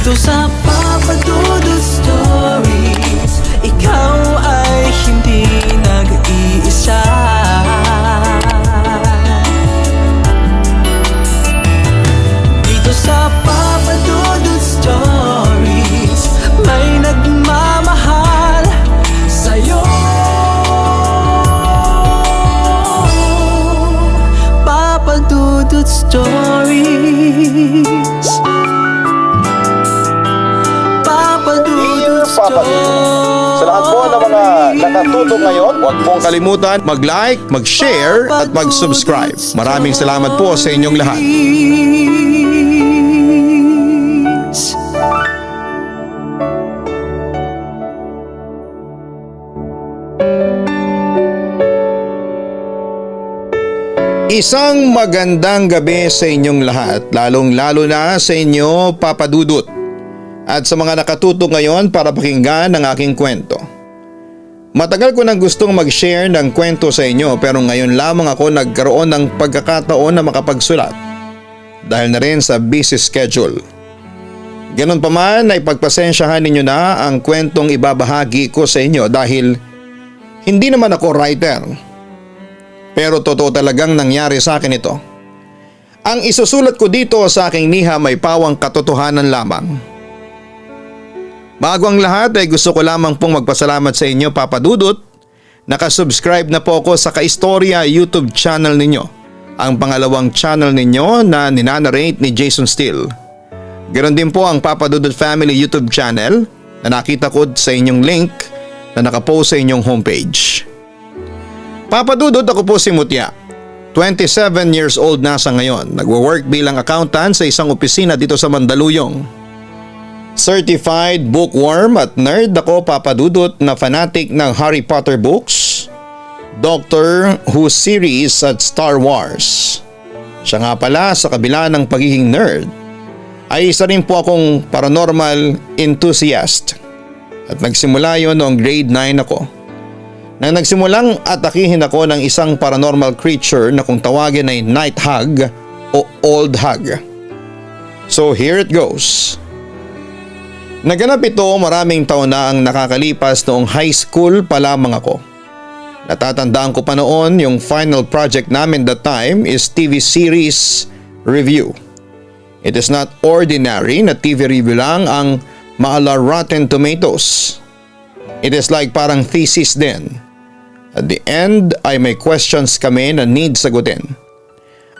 Dito sa Papa Dudut Stories, ikaw ay hindi nag-iisa. Dito sa Papa Dudut Stories, may nagmamahal sa'yo. Papa Dudut Stories, Papa Dudut Stories. Sa lahat po ng mga nakatuto ngayon, huwag pong kalimutan mag-like, mag-share at mag-subscribe. Maraming salamat po sa inyong lahat. Isang magandang gabi sa inyong lahat, lalong-lalo na sa inyo, Papa Dudut, at sa mga nakatuto ngayon para pakinggan ang aking kwento. Matagal ko nang gustong mag-share ng kwento sa inyo pero ngayon lamang ako nagkaroon ng pagkakataon na makapagsulat dahil na rin sa busy schedule. Ganon pa man ay pagpasensyahan ninyo na ang kwentong ibabahagi ko sa inyo dahil hindi naman ako writer. Pero totoo talagang nangyari sa akin ito. Ang isusulat ko dito sa aking niha may pawang katotohanan lamang. Bago ang lahat ay gusto ko lamang pong magpasalamat sa inyo, Papa Dudut. Nakasubscribe na po ako sa Kaistorya YouTube channel ninyo. Ang pangalawang channel ninyo na ninanarrate ni Jason Steele. Ganon din po ang Papa Dudut Family YouTube channel na nakita ko sa inyong link na nakapost sa inyong homepage. Papa Dudut, ako po si Mutya. 27 years old na sa ngayon. Nagwo-work bilang accountant sa isang opisina dito sa Mandaluyong. Certified bookworm at nerd ako, Papa Dudut, na fanatic ng Harry Potter books, Doctor Who series at Star Wars. Siya nga pala, sa kabila ng pagiging nerd, ay isa rin po akong paranormal enthusiast. At nagsimula yon noong grade 9 ako. Nang nagsimulang atakihin ako ng isang paranormal creature na kung tawagin ay night hag o old hag. So here it goes. Naganap ito maraming taon na ang nakakalipas noong high school pa lamang ako. Natatandaan ko pa noon yung final project namin that time is TV series review. It is not ordinary na TV review lang ang maala Rotten Tomatoes. It is like parang thesis din. At the end ay may questions kami na need sagutin.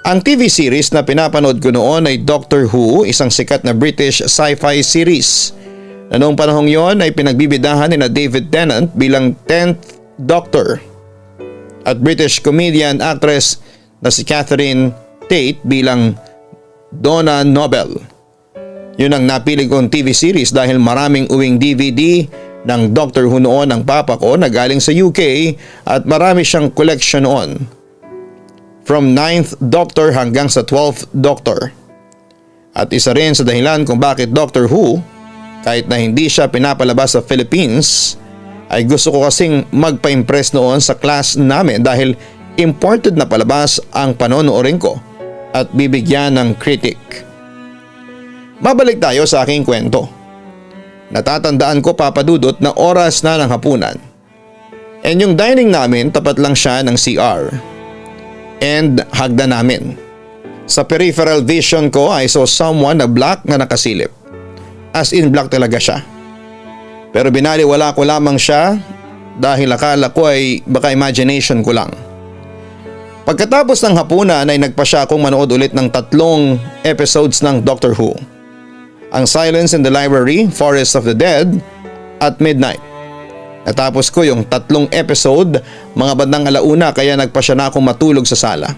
Ang TV series na pinapanood ko noon ay Doctor Who, isang sikat na British sci-fi series na noong panahong yon ay pinagbibidahan ni na David Tennant bilang 10th Doctor at British comedian actress na si Catherine Tate bilang Donna Noble. Yun ang napili kong TV series dahil maraming uwing DVD ng Doctor Who noon ang papa ko na galing sa UK at marami siyang collection noon. From 9th Doctor hanggang sa 12th Doctor. At isa rin sa dahilan kung bakit Doctor Who, kahit na hindi siya pinapalabas sa Philippines, ay gusto ko kasing magpa-impress noon sa class namin dahil imported na palabas ang panonoorin ko at bibigyan ng critic. Mabalik tayo sa aking kwento. Natatandaan ko, Papa Dudut, na oras na ng hapunan. And yung dining namin tapat lang siya ng CR. And hagdan namin. Sa peripheral vision ko I saw someone na black na nakasilip. As in black talaga siya. Pero binaliwala ko lamang siya dahil akala ko ay baka imagination ko lang. Pagkatapos ng hapunan ay nagpa siya akong manood ulit ng 3 episodes ng Doctor Who. Ang Silence in the Library, Forest of the Dead at Midnight. Natapos ko yung 3 episode mga bandang 1:00 kaya nagpa siya na akong matulog sa sala.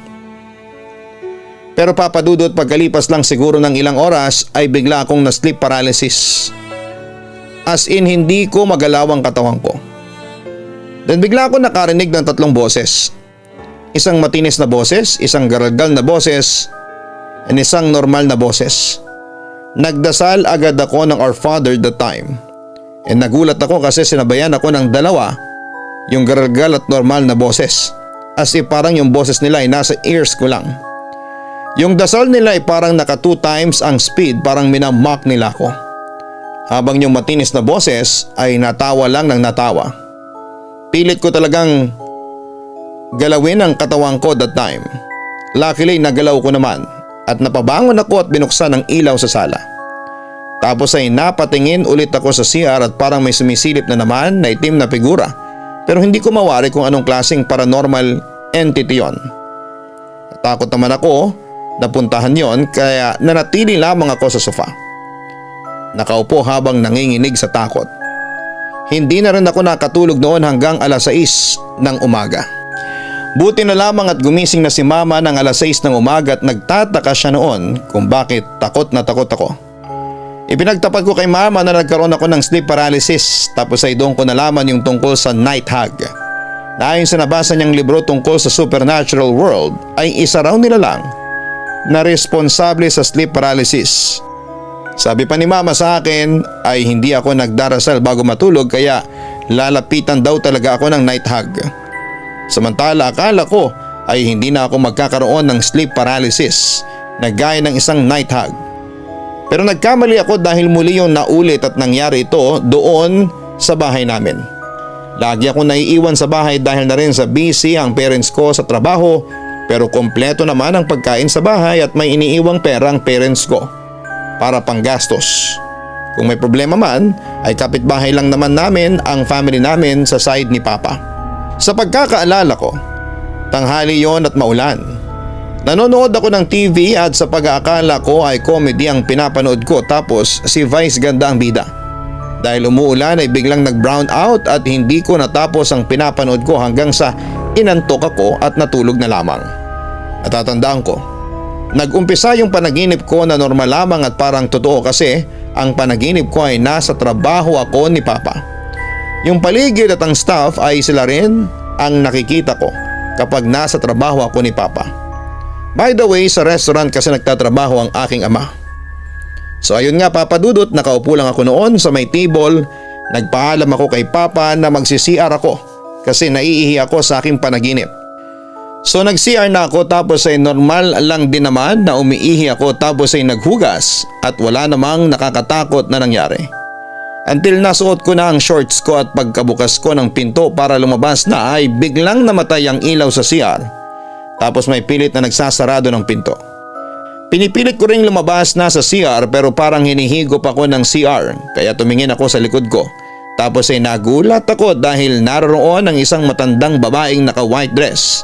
Pero Papa Dudut, pagkalipas lang siguro ng ilang oras ay bigla akong na-sleep paralysis. As in hindi ko magalaw ang katawan ko. Then bigla ako nakarinig ng 3 boses. Isang matinis na boses, isang garagal na boses, and isang normal na boses. Nagdasal agad ako ng Our Father that time. And nagulat ako kasi sinabayan ako ng 2, yung garagal at normal na boses. As if parang yung boses nila ay nasa ears ko lang. Yung dasal nila ay parang naka 2 times ang speed, parang minamock nila ako. Habang yung matinis na boses ay natawa lang ng natawa. Pilit ko talagang galawin ang katawan ko that time. Luckily nagalaw ko naman at napabangon ako at binuksan ang ilaw sa sala. Tapos ay napatingin ulit ako sa CR at parang may sumisilip na naman na itim na figura. Pero hindi ko mawari kung anong klaseng paranormal entity yon. Natakot naman ako na puntahan yon kaya nanatili lamang ako sa sofa. Nakaupo habang nanginginig sa takot. Hindi na rin ako nakatulog noon hanggang alas 6 ng umaga. Buti na lamang at gumising na si mama ng alas 6 ng umaga at nagtataka siya noon kung bakit takot na takot ako. Ipinagtapat ko kay mama na nagkaroon ako ng sleep paralysis tapos ay doon ko nalaman yung tungkol sa night hag. Na ayon sa nabasa niyang libro tungkol sa supernatural world ay isa raw nila lang na responsable sa sleep paralysis. Sabi pa ni mama sa akin ay hindi ako nagdarasal bago matulog kaya lalapitan daw talaga ako ng night hag. Samantala akala ko ay hindi na ako magkakaroon ng sleep paralysis na gaya ng isang night hag. Pero nagkamali ako dahil muli yung naulit at nangyari ito doon sa bahay namin. Lagi ako naiiwan sa bahay dahil na rin sa busy ang parents ko sa trabaho pero kompleto naman ang pagkain sa bahay at may iniiwang pera ang parents ko para panggastos. Kung may problema man ay kapitbahay lang naman namin ang family namin sa side ni Papa. Sa pagkakaalala ko, tanghali yon at maulan. Nanonood ako ng TV at sa pag-aakala ko ay comedy ang pinapanood ko tapos si Vice Ganda ang bida. Dahil umuulan ay biglang nag-brown out at hindi ko natapos ang pinapanood ko hanggang sa inantok ako at natulog na lamang. Natatandaan ko, nag-umpisa yung panaginip ko na normal lamang at parang totoo kasi ang panaginip ko ay nasa trabaho ako ni Papa. Yung paligid at ang staff ay sila rin ang nakikita ko kapag nasa trabaho ako ni Papa. By the way, sa restaurant kasi nagtatrabaho ang aking ama. So ayun nga Papa Dudut, nakaupo lang ako noon sa may table. Nagpaalam ako kay Papa na magsi-CR ako kasi naiihi ako sa aking panaginip. So nag-CR na ako tapos ay normal lang din naman na umiihi ako tapos ay naghugas at wala namang nakakatakot na nangyari. Until nasuot ko na ang shorts ko at pagkabukas ko ng pinto para lumabas na ay biglang namatay ang ilaw sa CR. Tapos may pilit na nagsasarado ng pinto. Pinipilit ko ring lumabas na sa CR pero parang hinihigop ako ng CR kaya tumingin ako sa likod ko. Tapos ay nagulat ako dahil naroon ang isang matandang babaeng naka white dress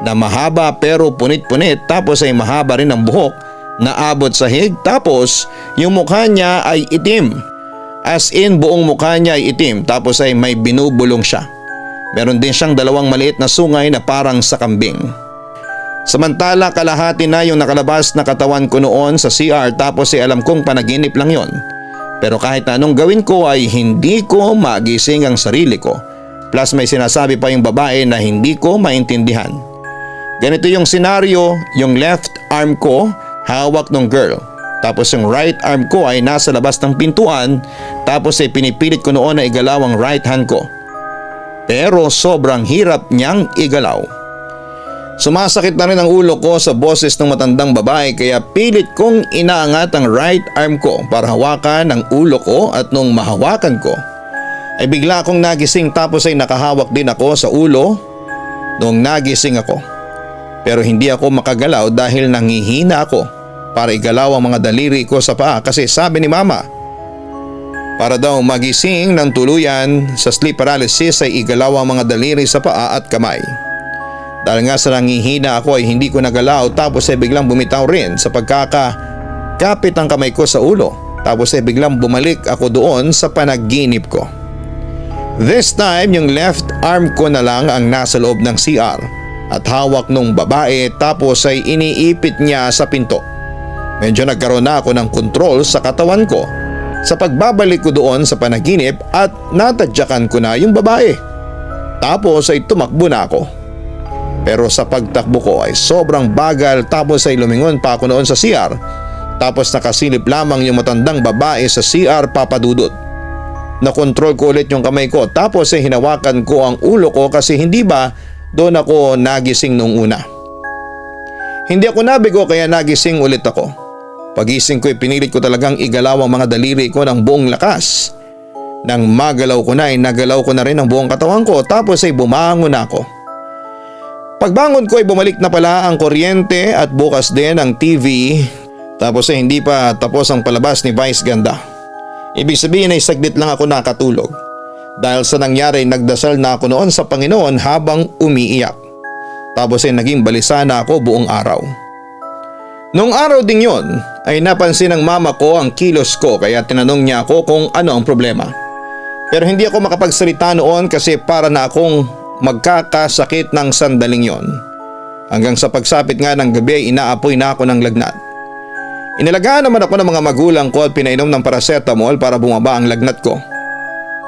na mahaba pero punit-punit tapos ay mahaba rin ang buhok na abot sa hig tapos yung mukha niya ay itim. As in buong mukha niya ay itim tapos ay may binubulong siya. Meron din siyang dalawang maliit na sungay na parang sa kambing. Samantala kalahati na yung nakalabas na katawan ko noon sa CR tapos ay alam kong panaginip lang yon. Pero kahit na anong gawin ko ay hindi ko magising ang sarili ko. Plus may sinasabi pa yung babae na hindi ko maintindihan. Ganito yung senaryo, yung left arm ko hawak ng girl. Tapos yung right arm ko ay nasa labas ng pintuan tapos ay pinipilit ko noon na igalaw ang right hand ko. Pero sobrang hirap niyang igalaw. Sumasakit na rin ang ulo ko sa boses ng matandang babae kaya pilit kong inaangat ang right arm ko para hawakan ang ulo ko at nung mahawakan ko ay bigla akong nagising tapos ay nakahawak din ako sa ulo nung nagising ako. Pero hindi ako makagalaw dahil nangihina ako para igalaw ang mga daliri ko sa paa kasi sabi ni mama para daw magising ng tuluyan sa sleep paralysis ay igalaw ang mga daliri sa paa at kamay. Dahil nga sa nangihina ako ay hindi ko nagalaw tapos ay biglang bumitaw rin sa pagkakapit ang kamay ko sa ulo tapos ay biglang bumalik ako doon sa panaginip ko. This time yung left arm ko na lang ang nasa loob ng CR at hawak nung babae tapos ay iniipit niya sa pinto. Medyo nagkaroon na ako ng kontrol sa katawan ko sa pagbabalik ko doon sa panaginip at natadyakan ko na yung babae. Tapos ay tumakbo na ako. Pero sa pagtakbo ko ay sobrang bagal tapos ay lumingon pa ako noon sa CR. Tapos nakasilip lamang yung matandang babae sa CR Papa Dudut. Nakontrol ko ulit yung kamay ko tapos ay hinawakan ko ang ulo ko kasi hindi ba doon ako nagising nung una. Hindi ako nabigo kaya nagising ulit ako. Pagising ko pinilit ko talagang igalaw ang mga daliri ko ng buong lakas. Nang magalaw ko na ay nagalaw ko na rin ang buong katawan ko tapos ay bumangon ako. Pagbangon ko ay bumalik na pala ang kuryente at bukas din ang TV tapos ay hindi pa tapos ang palabas ni Vice Ganda. Ibig sabihin ay saglit lang ako nakatulog. Dahil sa nangyari nagdasal na ako noon sa Panginoon habang umiiyak. Tapos ay naging balisa na ako buong araw. Noong araw ding yon ay napansin ng mama ko ang kilos ko kaya tinanong niya ako kung ano ang problema. Pero hindi ako makapagsalita noon kasi para na akong magkakasakit ng sandaling yon. Hanggang sa pagsapit nga ng gabi ay inaapoy na ako ng lagnat. Inalagaan naman ako ng mga magulang ko at pinainom ng paracetamol para bumaba ang lagnat ko.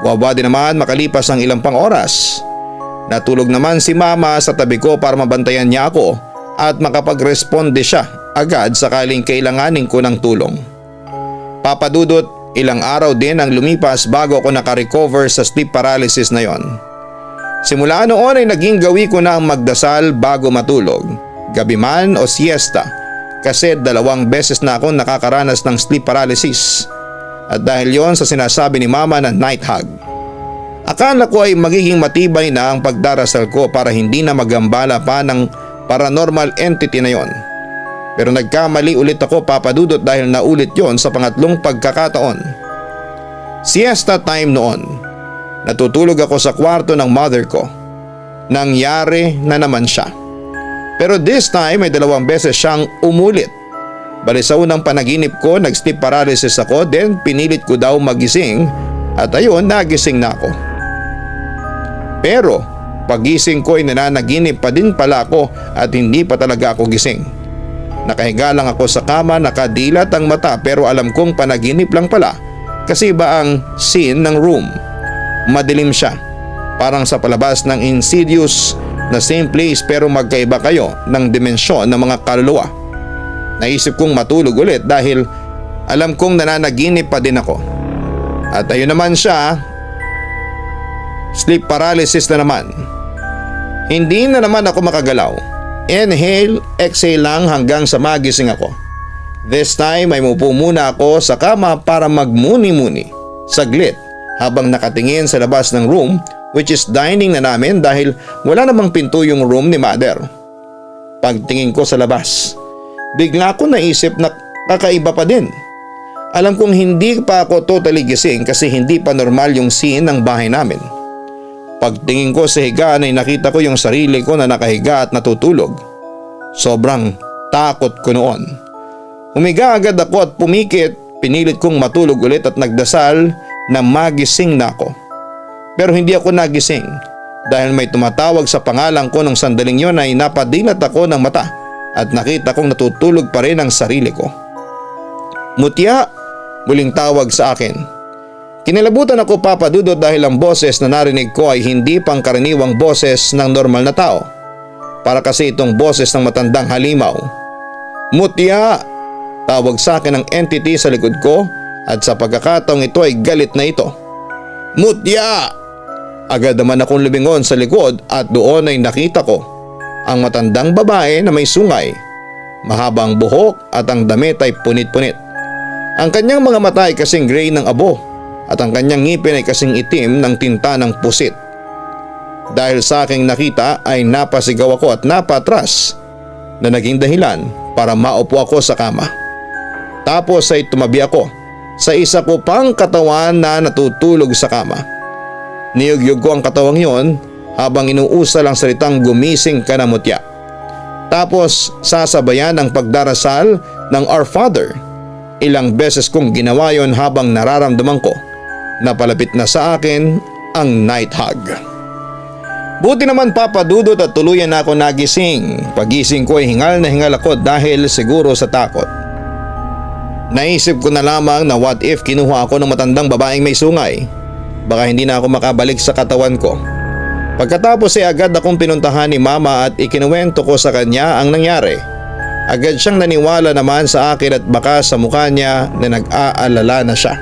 Bumaba din naman makalipas ang ilang pang oras. Natulog naman si mama sa tabi ko para mabantayan niya ako at makapagresponde siya agad sakaling kailanganin ko ng tulong. Papadudot, ilang araw din ang lumipas bago ako nakarecover sa sleep paralysis na yon. Simula noon ay naging gawi ko na ang magdasal bago matulog, gabi man o siesta, kasi 2 beses na akong nakakaranas ng sleep paralysis. At dahil yon sa sinasabi ni mama na night hug. Akala ko ay magiging matibay na ang pagdarasal ko para hindi na magambala pa ng paranormal entity na yon. Pero nagkamali ulit ako papadudot dahil naulit yon sa pangatlong pagkakataon. Siesta time noon. Natutulog ako sa kwarto ng mother ko. Nangyari na naman siya. Pero this time ay 2 beses siyang umulit. Bali sa unang panaginip ko nag-sleep paralysis ako then pinilit ko daw magising at ayun nagising na ako. Pero pagising ko ay nananaginip pa din pala ako at hindi pa talaga ako gising. Nakahiga lang ako sa kama, nakadilat ang mata pero alam kong panaginip lang pala kasi iba ang scene ng room. Madilim siya, parang sa palabas ng Insidious na same place pero magkaiba kayo ng dimensyon ng mga kaluluwa. Naisip kong matulog ulit dahil alam kong nananaginip pa din ako. At ayun naman siya, sleep paralysis na naman. Hindi na naman ako makagalaw. Inhale, exhale lang hanggang sa magising ako. This time ay mupo muna ako sa kama para magmuni-muni. Saglit habang nakatingin sa labas ng room which is dining na namin dahil wala namang pinto yung room ni mother. Pagtingin ko sa labas, bigla ko naisip na kakaiba pa din. Alam kong hindi pa ako totally gising kasi hindi pa normal yung scene ng bahay namin. Pagtingin ko sa higaan ay nakita ko yung sarili ko na nakahiga at natutulog. Sobrang takot ko noon. Humiga agad ako at pumikit, pinilit kong matulog ulit at nagdasal na magising na ako. Pero hindi ako nagising dahil may tumatawag sa pangalan ko nung sandaling yon ay napadilat ako ng mata at nakita kong natutulog pa rin ang sarili ko. Mutya, muling tawag sa akin. Kinilabutan ako papadudot dahil ang boses na narinig ko ay hindi pangkaraniwang boses ng normal na tao. Para kasi itong boses ng matandang halimaw. Mutya! Tawag sa akin ang entity sa likod ko at sa pagkakataong ito ay galit na ito. Mutya! Agad naman akong lumingon sa likod at doon ay nakita ko ang matandang babae na may sungay, mahabang buhok at ang damit ay punit-punit. Ang kanyang mga mata ay kasing gray ng abo at ang kanyang ngipin ay kasing itim ng tinta ng pusit. Dahil sa aking nakita ay napasigaw ako at napatras na naging dahilan para maupo ako sa kama. Tapos ay tumabi ako sa isa ko pang katawan na natutulog sa kama. Niyugyug ko ang katawang yon habang inuusal ang salitang gumising ka na mutya. Tapos sasabayan ang pagdarasal ng Our Father. Ilang beses kong ginawa yon habang nararamdaman ko na palapit na sa akin ang night hug. Buti naman papadudot at tuluyan na ako nagising. Pagising ko ay hingal na hingal ako dahil siguro sa takot. Naisip ko na lamang na what if kinuha ako ng matandang babaeng may sungay. Baka hindi na ako makabalik sa katawan ko. Pagkatapos ay agad akong pinuntahan ni mama at ikinuwento ko sa kanya ang nangyari. Agad siyang naniwala naman sa akin at baka sa mukha niya na nag-aalala na siya.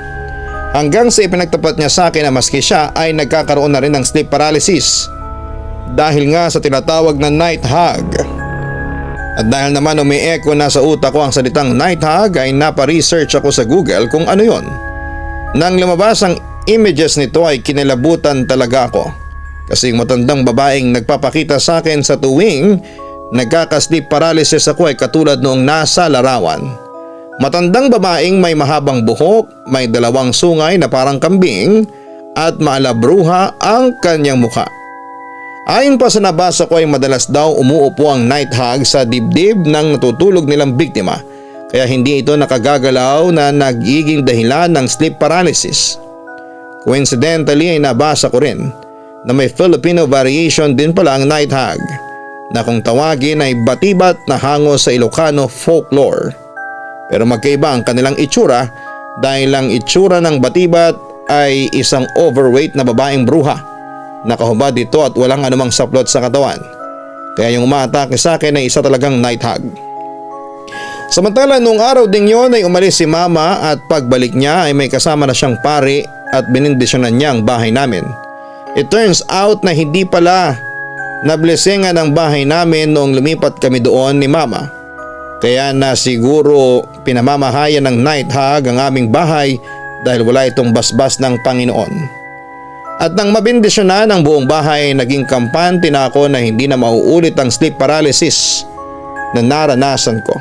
Hanggang sa ipinagtapat niya sa akin na maski siya ay nagkakaroon na rin ng sleep paralysis dahil nga sa tinatawag na night hug. At dahil naman umi-echo na sa utak ko ang salitang night hug ay napa-research ako sa Google kung ano yon. Nang lumabas ang images nito ay kinilabutan talaga ako. Kasi yung matandang babaeng nagpapakita sa akin sa tuwing nagkaka-sleep paralysis ako ay katulad noong nasa larawan. Matandang babaeng may mahabang buhok, may dalawang sungay na parang kambing at maalabruha ang kanyang mukha. Ayon pa sa nabasa ko ay madalas daw umuupo ang night hug sa dibdib ng natutulog nilang biktima kaya hindi ito nakagagalaw na nagiging dahilan ng sleep paralysis. Coincidentally ay nabasa ko rin na may Filipino variation din pala ang night hug na kung tawagin ay batibat na hango sa Ilocano folklore. Pero magkaiba ang kanilang itsura dahil ang itsura ng batibat ay isang overweight na babaeng bruha. Nakahubad ito at walang anumang saplot sa katawan. Kaya yung umaatake sa akin ay isa talagang night hug. Samantala nung araw ding yon ay umalis si mama at pagbalik niya ay may kasama na siyang pari at binindisyonan niya ang bahay namin. It turns out na hindi pala nablesingan ang bahay namin noong lumipat kami doon ni mama. Kaya na siguro pinamamahayan ng night hug ang aming bahay dahil wala itong basbas ng Panginoon. At nang mabindisyonan ang buong bahay naging kampante na ako na hindi na mauulit ang sleep paralysis na naranasan ko.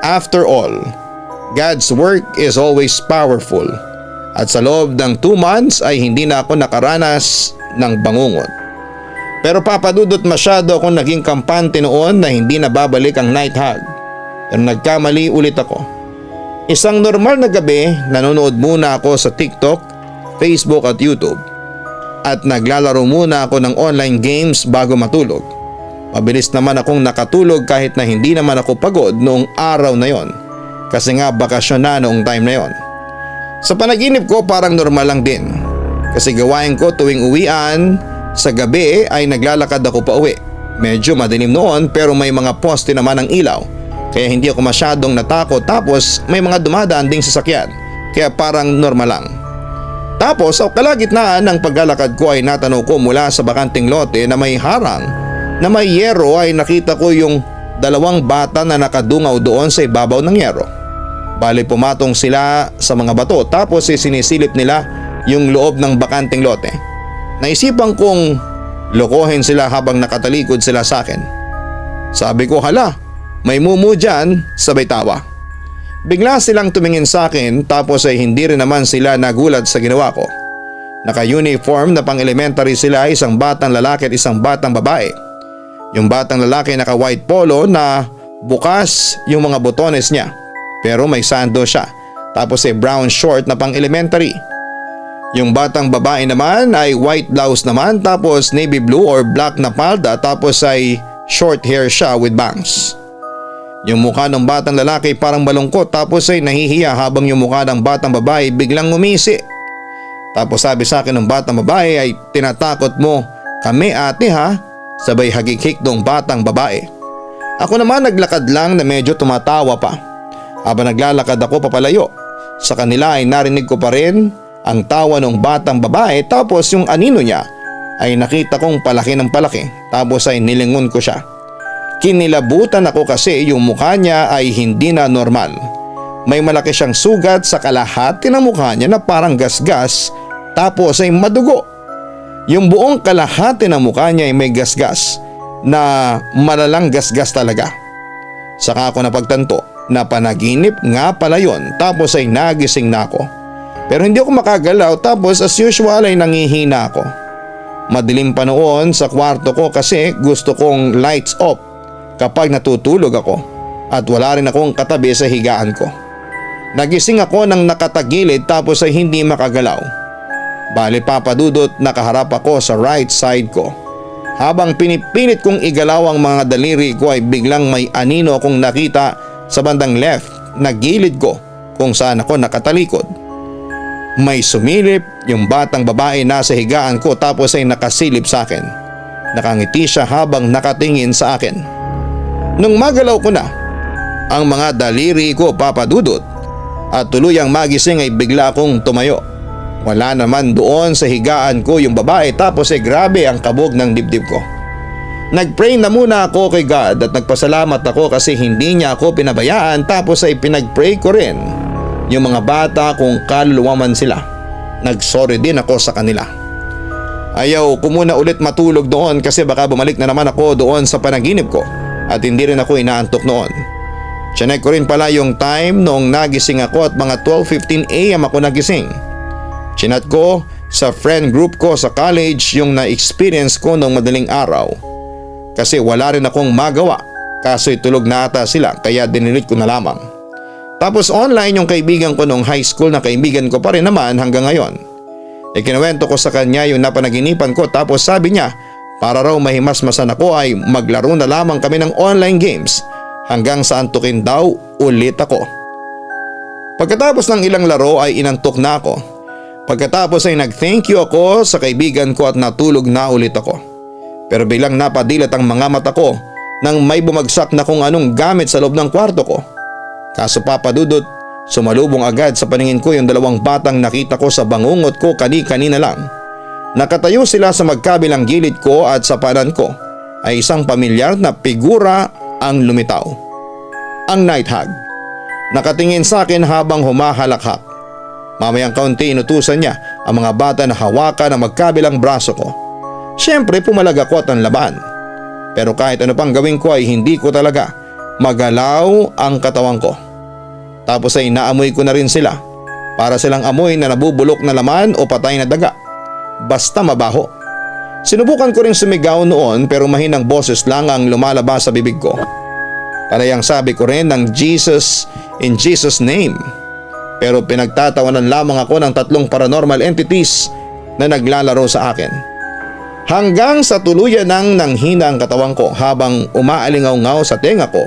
After all, God's work is always powerful at sa loob ng 2 months ay hindi na ako nakaranas ng bangungot. Pero papadudot masyado akong naging kampante noon na hindi na babalik ang night hug. Pero nagkamali ulit ako. Isang normal na gabi, nanonood muna ako sa TikTok, Facebook at YouTube. At naglalaro muna ako ng online games bago matulog. Mabilis naman akong nakatulog kahit na hindi naman ako pagod noong araw na yon. Kasi nga bakasyon na noong time na yon. Sa panaginip ko parang normal lang din. Kasi gawain ko tuwing uwian, sa gabi ay naglalakad ako pa uwi. Medyo madilim noon pero may mga poste naman ng ilaw. Kaya hindi ako masyadong natakot tapos may mga dumadaan ding sasakyan. Kaya parang normal lang. Tapos sa kalagitnaan ng paglalakad ko ay natanaw ko mula sa bakanting lote na may harang na may yero ay nakita ko yung 2 bata na nakadungaw doon sa ibabaw ng yero. Bali pumatong sila sa mga bato tapos sinisilip nila yung loob ng bakanting lote. Naisipan kong lokohin sila habang nakatalikod sila sa akin. Sabi ko hala, may mumu dyan, sabay tawa. Bigla silang tumingin sa akin tapos ay hindi rin naman sila nagulat sa ginawa ko. Naka-uniform na pang-elementary sila, isang batang lalaki at isang batang babae. Yung batang lalaki naka-white polo na bukas yung mga botones niya pero may sando siya. Tapos ay brown short na pang-elementary. Yung batang babae naman ay white blouse naman tapos navy blue or black na palda tapos ay short hair siya with bangs. Yung mukha ng batang lalaki parang malungkot tapos ay nahihiya habang yung mukha ng batang babae biglang ngumisi. Tapos sabi sa akin ng batang babae ay tinatakot mo kami ate ha? Sabay hagikik ng batang babae. Ako naman naglakad lang na medyo tumatawa pa. Habang naglalakad ako papalayo, sa kanila ay narinig ko pa rin ang tawa ng batang babae tapos yung anino niya ay nakita kong palaki ng palaki tapos ay nilingon ko siya. Kinilabutan ako kasi yung mukha niya ay hindi na normal. May malaki siyang sugat sa kalahati ng mukha niya na parang gasgas tapos ay madugo. Yung buong kalahati ng mukha niya ay may gasgas na malalang gasgas talaga. Saka ako napagtanto na panaginip nga pala yun tapos ay nagising na ako. Pero hindi ako makagalaw tapos as usual ay nangihina ako. Madilim pa noon sa kwarto ko kasi gusto kong lights off kapag natutulog ako at wala rin akong katabi sa higaan ko. Nagising ako nang nakatagilid tapos ay hindi makagalaw. Bali papadudot nakaharap ako sa right side ko. Habang pinipilit kong igalaw ang mga daliri ko ay biglang may anino akong nakita sa bandang left na gilid ko kung saan ako nakatalikod. May sumilip yung batang babae nasa higaan ko tapos ay nakasilip sa akin. Nakangiti siya habang nakatingin sa akin. Nung magalaw ko na ang mga daliri ko papadudot at tuluyang magising ay bigla akong tumayo. Wala naman doon sa higaan ko yung babae tapos ay grabe ang kabog ng dibdib ko. Nagpray na muna ako kay God at nagpasalamat ako kasi hindi niya ako pinabayaan, tapos ay pinagpray ko rin yung mga bata kung kaluluwa man sila. Nagsorry din ako sa kanila. Ayaw ko muna ulit matulog doon kasi baka bumalik na naman ako doon sa panaginip ko at hindi rin ako inaantok noon. Chinek ko rin pala yung time noong nagising ako at mga 12:15 AM ako nagising. Chinat ko sa friend group ko sa college yung na-experience ko noong madaling araw. Kasi wala rin akong magawa, kaso'y tulog na ata sila kaya dinilit ko na lamang. Tapos online yung kaibigan ko noong high school na kaibigan ko pa rin naman hanggang ngayon. Ikinuwento ko sa kanya yung napanaginipan ko, tapos sabi niya para raw mahimasmasan ako ay maglaro na lamang kami ng online games hanggang sa antukin daw ulit ako. Pagkatapos ng ilang laro ay inantok na ako. Pagkatapos ay nag-thank you ako sa kaibigan ko at natulog na ulit ako. Pero biglang napadilat ang mga mata ko nang may bumagsak na kung anong gamit sa loob ng kwarto ko. Kaso Papa Dudut, sumalubong agad sa paningin ko yung dalawang batang nakita ko sa bangungot ko kani-kanina lang. Nakatayo sila sa magkabilang gilid ko at sa paanan ko ay isang pamilyar na figura ang lumitaw. Ang night hag. Nakatingin sa akin habang humahalakhak. Mamayang kaunti inutusan niya ang mga bata na hawakan ang magkabilang braso ko. Siyempre pumalag ako at nanlaban. Pero kahit ano pang gawin ko ay hindi ko talaga magalaw ang katawan ko. Tapos ay naamoy ko na rin sila. Para silang amoy na nabubulok na laman o patay na daga. Basta mabaho. Sinubukan ko rin sumigaw noon pero mahinang boses lang ang lumalabas sa bibig ko. Palayang sabi ko rin ng Jesus in Jesus name. Pero pinagtatawanan lamang ako ng 3 paranormal entities na naglalaro sa akin. Hanggang sa tuluyan nang nanghina ang katawan ko habang umaalingaw-ngaw sa tenga ko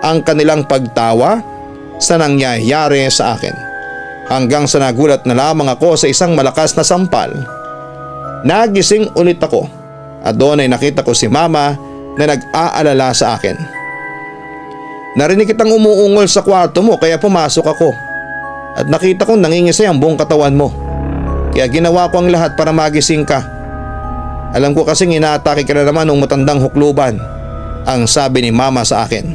ang kanilang pagtawa sa nangyayari sa akin. Hanggang sa nagulat na lamang ako sa isang malakas na sampal. Nagising ulit ako at doon ay nakita ko si Mama na nag-aalala sa akin. Narinig kitang umuungol sa kwarto mo kaya pumasok ako. At nakita kong nangingisay ang buong katawan mo. Kaya ginawa ko ang lahat para magising ka. Alam ko kasing inaatake ka na naman ng matandang hukluban, ang sabi ni Mama sa akin.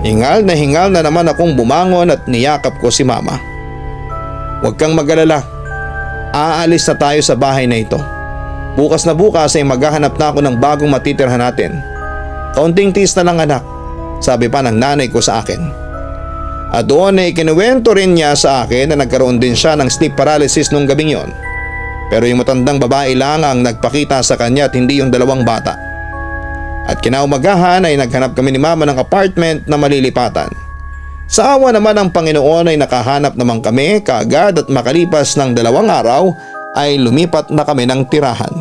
Hingal na naman akong bumangon at niyakap ko si Mama. Huwag kang mag-alala. Aalis na tayo sa bahay na ito. Bukas na bukas ay maghahanap na ako ng bagong matitirhan natin. Kaunting tiis na lang anak, sabi pa ng nanay ko sa akin. At doon ay kinuwento rin niya sa akin na nagkaroon din siya ng sleep paralysis nung gabing yon. Pero yung matandang babae lang ang nagpakita sa kanya at hindi yung 2 bata. At kinaumagahan ay naghanap kami ni Mama ng apartment na malilipatan. Sa awa naman ng Panginoon ay nakahanap naman kami kaagad at makalipas ng 2 araw ay lumipat na kami ng tirahan.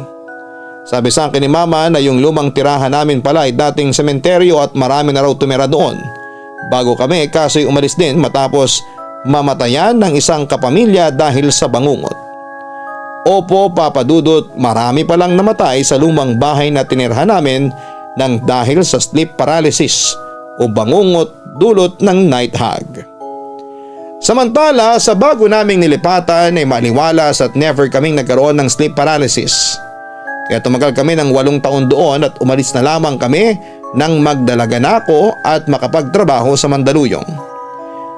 Sabi sa akin ni Mama na yung lumang tirahan namin pala ay dating sementeryo at marami na raw tumira doon. Bago kami kaso'y umalis din matapos mamatayan ng isang kapamilya dahil sa bangungot. Opo Papa Dudut, marami palang namatay sa lumang bahay na tinirhan namin nang dahil sa sleep paralysis o bangungot dulot ng night hag. Samantala sa bago naming nilipatan ay maliwalas at never kaming nagkaroon ng sleep paralysis. Kaya tumagal kami ng 8 taon doon at umalis na lamang kami nang magdalaga na ako at makapagtrabaho sa Mandaluyong.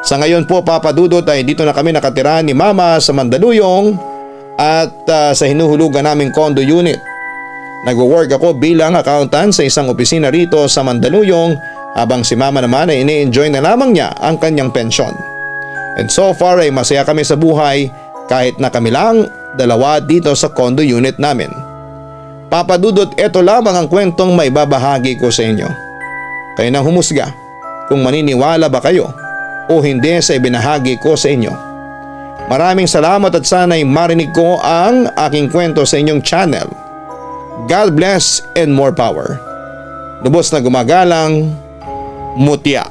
Sa ngayon po Papa Dudut ay dito na kami nakatira ni Mama sa Mandaluyong at sa hinuhulugan naming condo unit. Nagwo-work ako bilang accountant sa isang opisina rito sa Mandaluyong habang si Mama naman ay ini-enjoy na lamang niya ang kanyang pensyon. And so far ay masaya kami sa buhay kahit na kami lang 2 dito sa condo unit namin. Papa Dudut, ito lamang ang kwentong may babahagi ko sa inyo. Kayo nang humusga kung maniniwala ba kayo o hindi sa ibinahagi ko sa inyo. Maraming salamat at sana'y marinig ko ang aking kwento sa inyong channel. God bless and more power. Lubos na gumagalang, Mutya.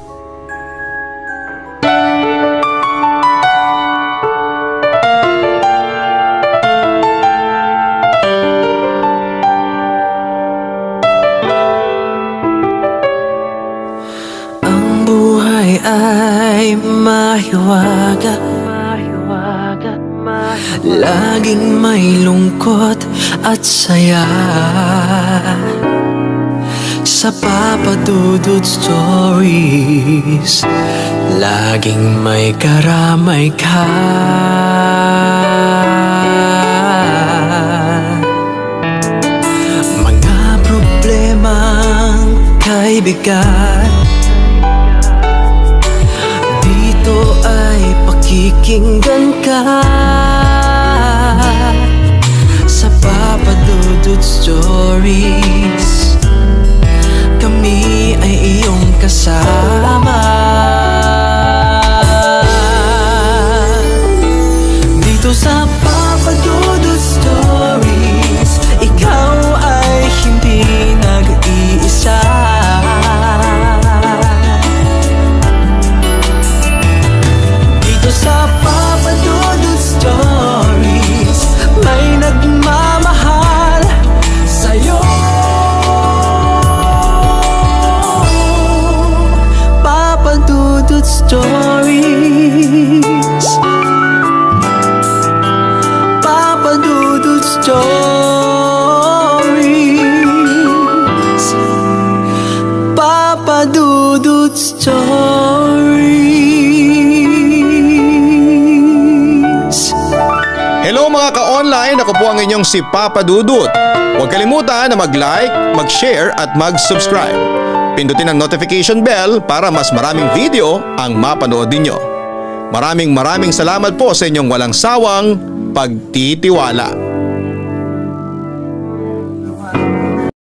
Ang buhay ay mahiwaga, laging may lungkot at saya. Sa Papa Dudut Stories, laging may karamay ka. Mga problemang kaibigan, dito ay pakikinggan ka. Sa Papa Dudut Stories, kami ay iyong kasama. Dito sa Papa Dudut Stories, ikaw ay hindi nag-iisa. Dito sa Papa Dudut Stories, may nagmamahal sa'yo. Papa Dudut Stories, Papa Dudut Stories, Papa Dudut Stories. Hello mga ka-online, ako po ang inyong si Papa Dudut. Huwag kalimutan na mag-like, mag-share at mag-subscribe. Pindutin ang notification bell para mas maraming video ang mapanood ninyo. Maraming salamat po sa inyong walang sawang pagtitiwala.